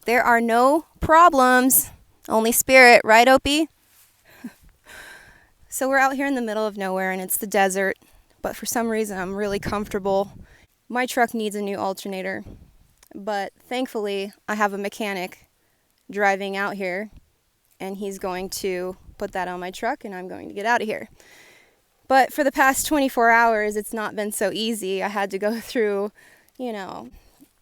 There are no problems, only spirit, right, Opie? So we're out here in the middle of nowhere and it's the desert, but for some reason I'm really comfortable. My truck needs a new alternator, but thankfully I have a mechanic driving out here and he's going to put that on my truck and I'm going to get out of here. But for the past 24 hours, it's not been so easy. I had to go through,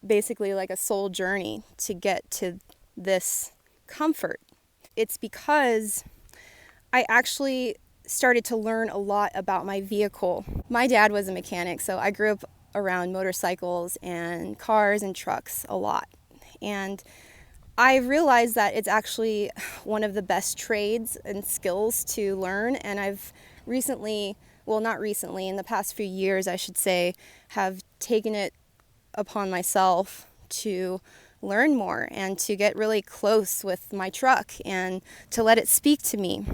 basically like a soul journey to get to this comfort. It's because I actually started to learn a lot about my vehicle. My dad was a mechanic, so I grew up around motorcycles and cars and trucks a lot. And I realized that it's actually one of the best trades and skills to learn. And I've recently, well, not recently, in the past few years, I should say, have taken it upon myself to learn more and to get really close with my truck and to let it speak to me.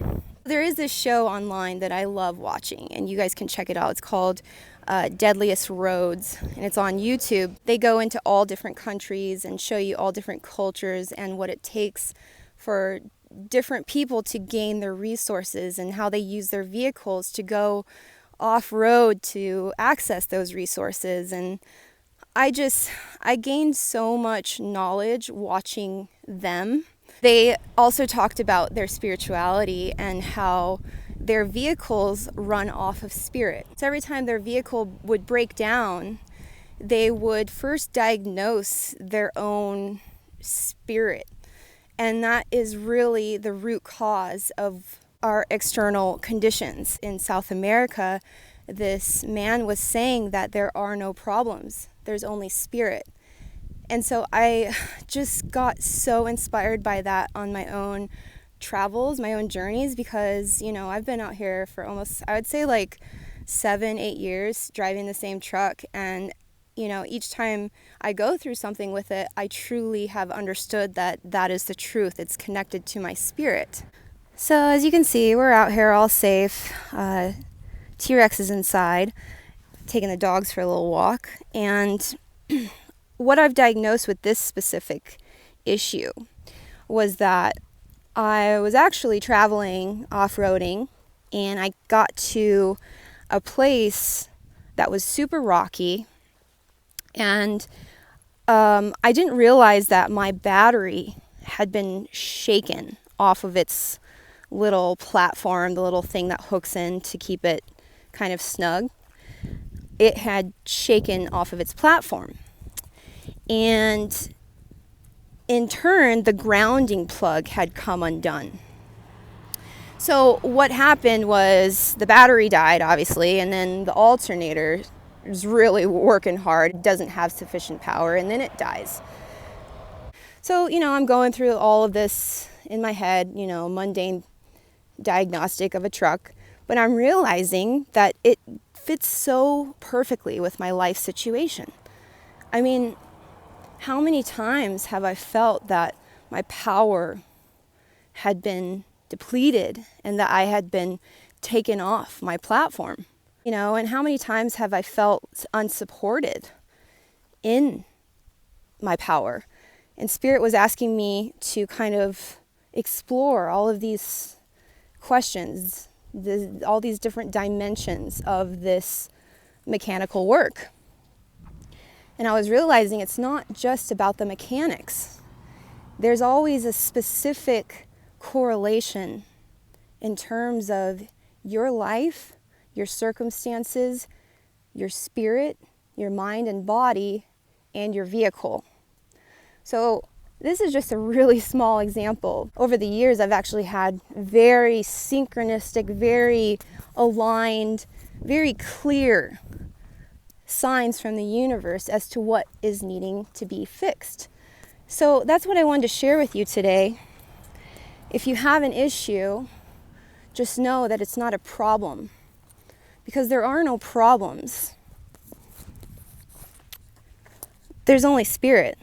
There is this show online that I love watching, and you guys can check it out. It's called Deadliest Roads, and it's on YouTube. They go into all different countries and show you all different cultures and what it takes for different people to gain their resources and how they use their vehicles to go off-road to access those resources. And I gained so much knowledge watching them. They also talked about their spirituality and how their vehicles run off of spirit. So every time their vehicle would break down, they would first diagnose their own spirit. And that is really the root cause of our external conditions. In South America, this man was saying that there are no problems. There's only spirit. And so I just got so inspired by that on my own travels, my own journeys, because, I've been out here for almost, I would say like 7-8 years driving the same truck. And, each time I go through something with it, I truly have understood that that is the truth. It's connected to my spirit. So as you can see, we're out here all safe. T-Rex is inside, taking the dogs for a little walk. And what I've diagnosed with this specific issue was that I was actually traveling off-roading and I got to a place that was super rocky, and I didn't realize that my battery had been shaken off of its little platform, the little thing that hooks in to keep it kind of snug. It had shaken off of its platform. And in turn, the grounding plug had come undone. So what happened was the battery died, obviously, and then the alternator is really working hard. It doesn't have sufficient power, and then it dies. So, I'm going through all of this in my head, mundane diagnostic of a truck, but I'm realizing that it fits so perfectly with my life situation. I mean, how many times have I felt that my power had been depleted and that I had been taken off my platform? And how many times have I felt unsupported in my power? And Spirit was asking me to kind of explore all of these questions, all these different dimensions of this mechanical work. And I was realizing it's not just about the mechanics. There's always a specific correlation in terms of your life, your circumstances, your spirit, your mind and body, and your vehicle. So this is just a really small example. Over the years, I've actually had very synchronistic, very aligned, very clear signs from the universe as to what is needing to be fixed. So that's what I wanted to share with you today. If you have an issue, just know that it's not a problem, because there are no problems. There's only spirit.